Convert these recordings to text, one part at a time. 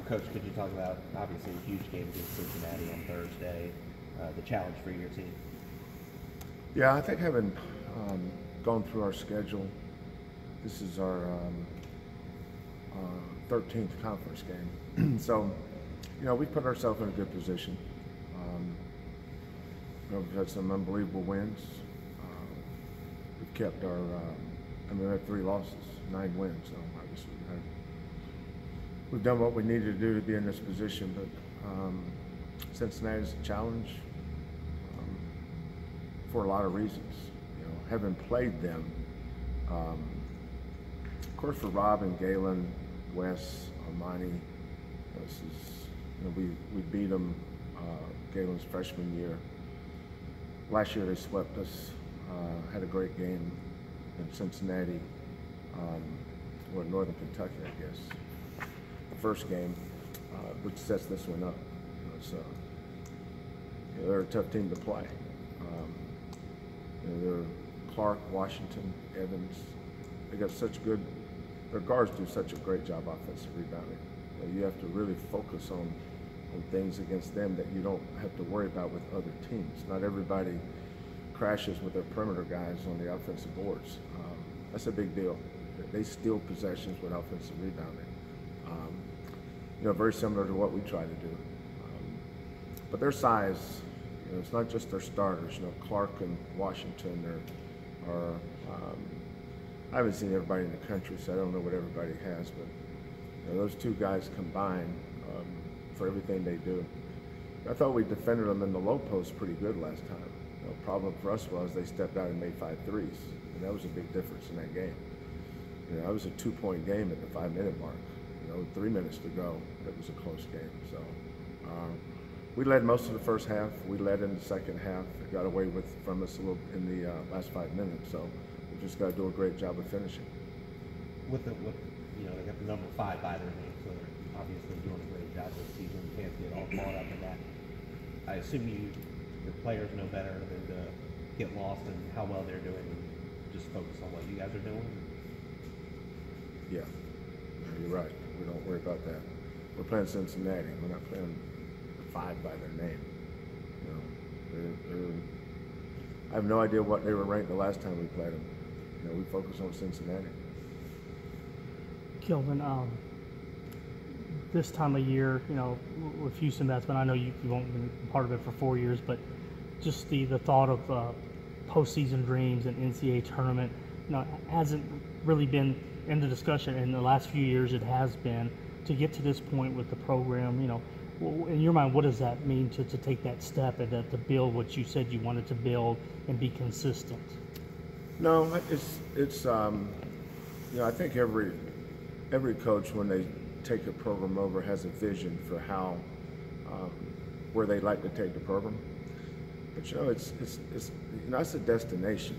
Coach, could you talk about, obviously, a huge game against Cincinnati on Thursday, the challenge for your team? Yeah, I think having gone through our schedule, this is our 13th conference game. So, we put ourselves in a good position. We've had some unbelievable wins. We've kept our, we had 3 losses, 9 wins. So obviously we've done what we needed to do to be in this position. But Cincinnati's a challenge for a lot of reasons. Having played them, of course, for Rob and Galen, Wes, Armani, this is, we beat them Galen's freshman year. Last year they swept us, had a great game in Cincinnati, or Northern Kentucky, I guess. The first game, which sets this one up. They're a tough team to play. They're Clark, Washington, Evans. They got such good, their guards do such a great job offensive rebounding. You have to really focus on things against them that you don't have to worry about with other teams. Not everybody crashes with their perimeter guys on the offensive boards. That's a big deal. They steal possessions with offensive rebounding. Very similar to what we try to do. But their size, it's not just their starters. Clark and Washington are I haven't seen everybody in the country, so I don't know what everybody has, but those 2 guys combined for everything they do. I thought we defended them in the low post pretty good last time. The problem for us was they stepped out and made 5 threes, and that was a big difference in that game. That was a 2-point game at the 5-minute mark. 3 minutes to go, it was a close game. So we led most of the first half. We led in the second half. It got away from us a little in the last 5 minutes. So we just got to do a great job of finishing. They got the number 5 by their name, so they're obviously doing a great job this season. You can't get all caught up in that. I assume your players know better than to get lost in how well they're doing and just focus on what you guys are doing. Yeah, you're right. We don't worry about that. We're playing Cincinnati. We're not playing 5 by their name. I have no idea what they were ranked the last time we played them. We focus on Cincinnati. Kelvin, this time of year, with Houston basketball, I know you've only been part of it for 4 years, but just the thought of postseason dreams and NCAA tournament, hasn't really been in the discussion. In the last few years, it has been. To get to this point with the program, in your mind, what does that mean to take that step and to build what you said you wanted to build and be consistent? No, it's I think every coach, when they take a program over, has a vision for how where they like to take the program. But it's a destination.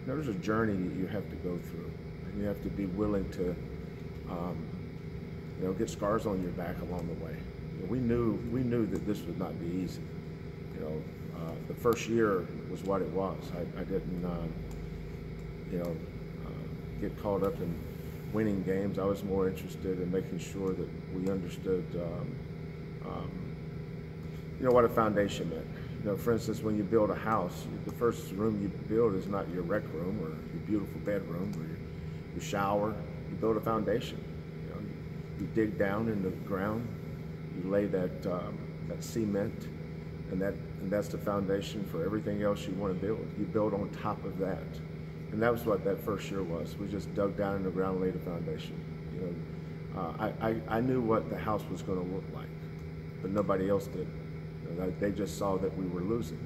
There's a journey that you have to go through, and you have to be willing to get scars on your back along the way. We knew that this would not be easy. The first year was what it was. I didn't get caught up in winning games. I was more interested in making sure that we understood what a foundation meant. For instance, when you build a house, the first room you build is not your rec room or your beautiful bedroom or your shower. You build a foundation. You dig down in the ground, you lay that cement, and that's the foundation for everything else you want to build. You build on top of that, and that was what that first year was. We just dug down in the ground and laid a foundation. I knew what the house was going to look like, but nobody else did. They just saw that we were losing,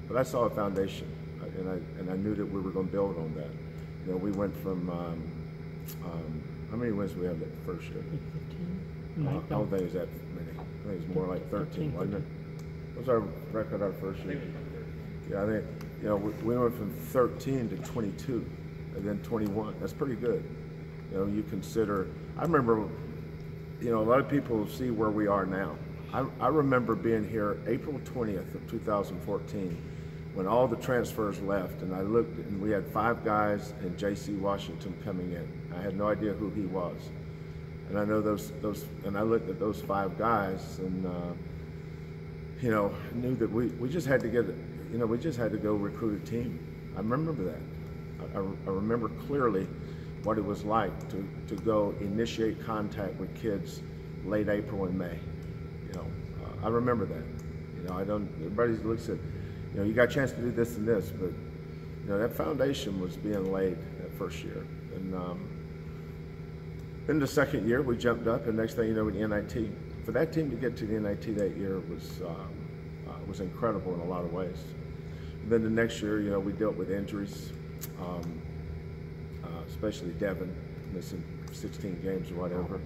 but I saw a foundation, and I knew that we were going to build on that. We went from how many wins did we have that first year? 15. I don't think it was that many. I think it was more like 13, wasn't it? What was our record our first year? Yeah, I think we went from 13 to 22, and then 21. That's pretty good. You consider. I remember, a lot of people see where we are now. I remember being here April 20th of 2014 when all the transfers left, and I looked, and we had 5 guys and J.C. Washington coming in. I had no idea who he was. And I know and I looked at those 5 guys, and you know, knew that we just had to get, you know, we just had to go recruit a team. I remember that. I remember clearly what it was like to go initiate contact with kids late April and May. You know, I remember that. You know, everybody looks at, you know, you got a chance to do this and this, but you know, that foundation was being laid that first year. And in the second year, we jumped up, and next thing you know, with the NIT. For that team to get to the NIT that year was incredible in a lot of ways. And then the next year, you know, we dealt with injuries, especially Devin missing 16 games or whatever.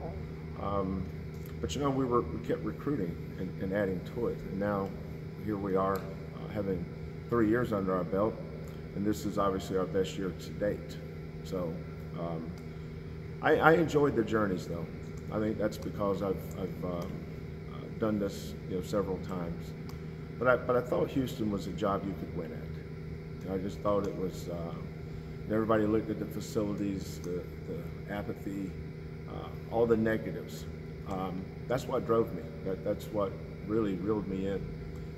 But you know, we kept recruiting and adding to it, and now here we are, having 3 years under our belt, and this is obviously our best year to date. So I enjoyed the journeys, though. I think that's because I've done this, you know, several times. But I thought Houston was a job you could win at. And I just thought it was. Everybody looked at the facilities, the apathy, all the negatives. That's what drove me. That's what really reeled me in.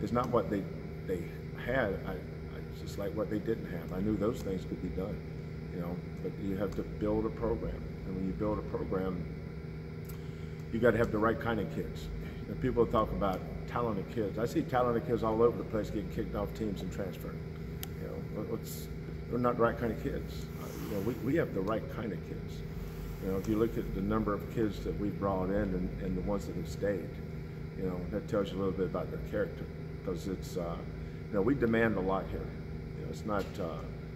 It's not what they had. It's just like what they didn't have. I knew those things could be done, you know. But you have to build a program, and when you build a program, you got to have the right kind of kids. And people talk about talented kids. I see talented kids all over the place getting kicked off teams and transferring. You know, they're not the right kind of kids. You know, we have the right kind of kids. You know, if you look at the number of kids that we brought in and the ones that have stayed, you know, that tells you a little bit about their character. Because it's, you know, we demand a lot here. You know, it's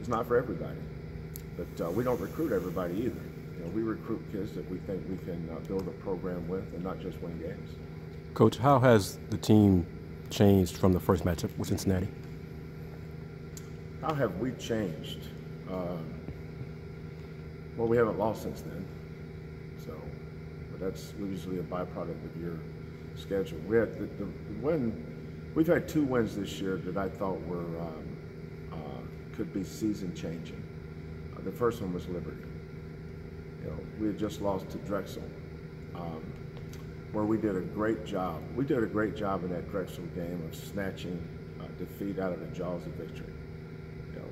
not for everybody, but we don't recruit everybody either. You know, we recruit kids that we think we can build a program with and not just win games. Coach, how has the team changed from the first matchup with Cincinnati? How have we changed? Well, we haven't lost since then, so, but that's usually a byproduct of your schedule. We had the win. We've had 2 wins this year that I thought were could be season changing. The first one was Liberty. You know, we had just lost to Drexel, where we did a great job. We did a great job in that Drexel game of snatching defeat out of the jaws of victory. You know,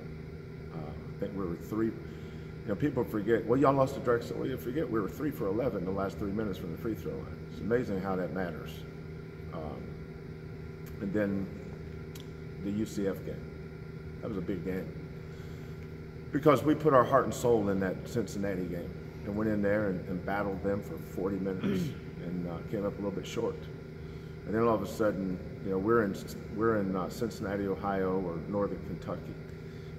I think we were 3. You know, people forget, well, y'all lost to Drexel. Well, you forget we were 3 for 11 the last 3 minutes from the free throw line. It's amazing how that matters. And then the UCF game. That was a big game. Because we put our heart and soul in that Cincinnati game and went in there and battled them for 40 minutes and came up a little bit short. And then all of a sudden, you know, we're in Cincinnati, Ohio, or northern Kentucky.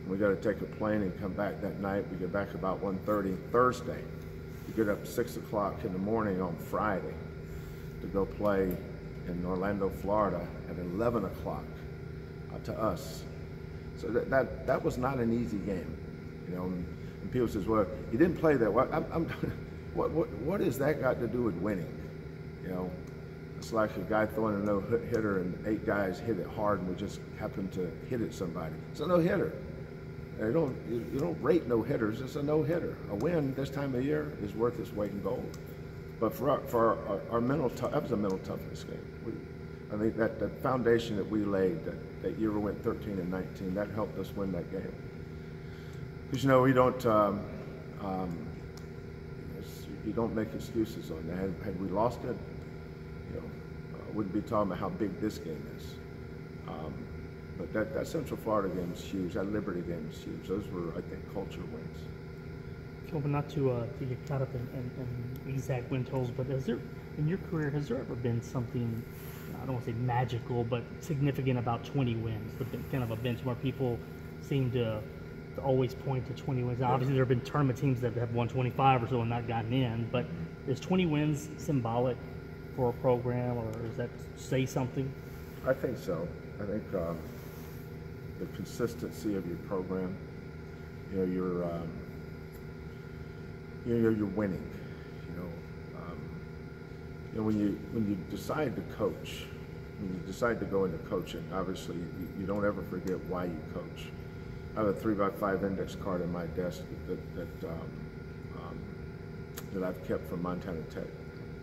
We got to take a plane and come back that night. We get back about 1:30 Thursday. We get up 6 o'clock in the morning on Friday to go play in Orlando, Florida at 11 o'clock to us. So that was not an easy game, you know. And people says, well, you didn't play that. What has that got to do with winning? You know, it's like a guy throwing a no-hitter and 8 guys hit it hard and we just happen to hit it somebody. It's a no-hitter. You don't rate no-hitters. It's a no-hitter. A win this time of year is worth its weight in gold. But for our mental, that was a mental toughness game. I think that foundation that we laid that year we went 13 and 19, that helped us win that game. Because you know we don't you don't make excuses on that. Had we lost it, you know, wouldn't be talking about how big this game is. But that Central Florida game is huge. That Liberty game is huge. Those were, I think, culture wins. Kelvin, not to get caught up in exact win totals, but in your career, has there ever been something, I don't want to say magical, but significant about 20 wins? Kind of a bench where people seem to always point to 20 wins. Now, obviously, there have been tournament teams that have won 25 or so and not gotten in, but is 20 wins symbolic for a program, or does that say something? I think so. I think the consistency of your program, you know, you're winning. You know, when you decide to coach, when you decide to go into coaching, obviously you don't ever forget why you coach. I have a 3x5 index card in my desk that I've kept from Montana Tech.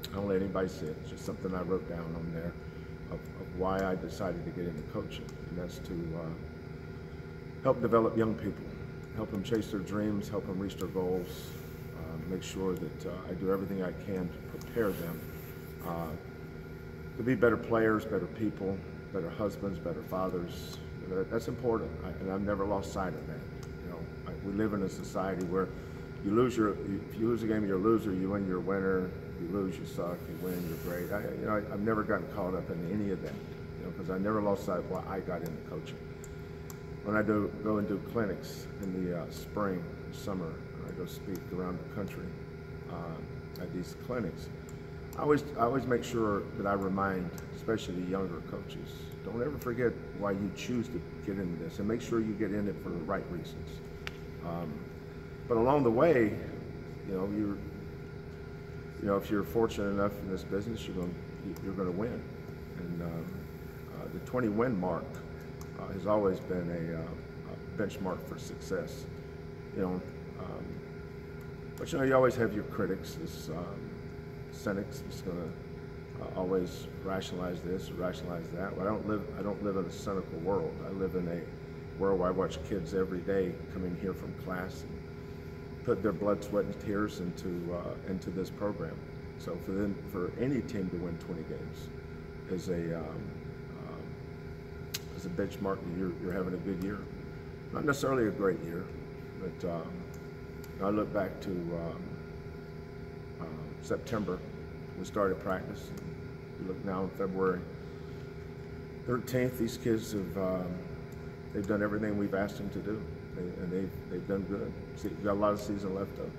I don't let anybody see it. It's just something I wrote down on there of why I decided to get into coaching, and that's to help develop young people, help them chase their dreams, help them reach their goals, make sure that I do everything I can to prepare them to be better players, better people, better husbands, better fathers. That's important, and I've never lost sight of that. You know, we live in a society where if you lose a game, you're a loser. You win, you're a winner. You lose, you suck. You win, you're great. I've never gotten caught up in any of that, you know, because I never lost sight of why I got into coaching. When I go and do clinics in the spring, summer, I go speak around the country at these clinics. I always make sure that I remind, especially the younger coaches, don't ever forget why you choose to get into this, and make sure you get in it for the right reasons. But along the way, you know, if you're fortunate enough in this business, you're going to win. And the 20-win mark has always been a benchmark for success. You know, but you always have your critics, this cynics that's going to always rationalize this or rationalize that. Well, I don't live in a cynical world. I live in a world where I watch kids every day come in here from class and put their blood, sweat, and tears into this program. So for any team to win 20 games is a benchmark that you're having a good year. Not necessarily a great year, but I look back to September. We started practice. We look now in February 13th. These kids have they've done everything we've asked them to do, and they've done good. See, we've got a lot of season left though.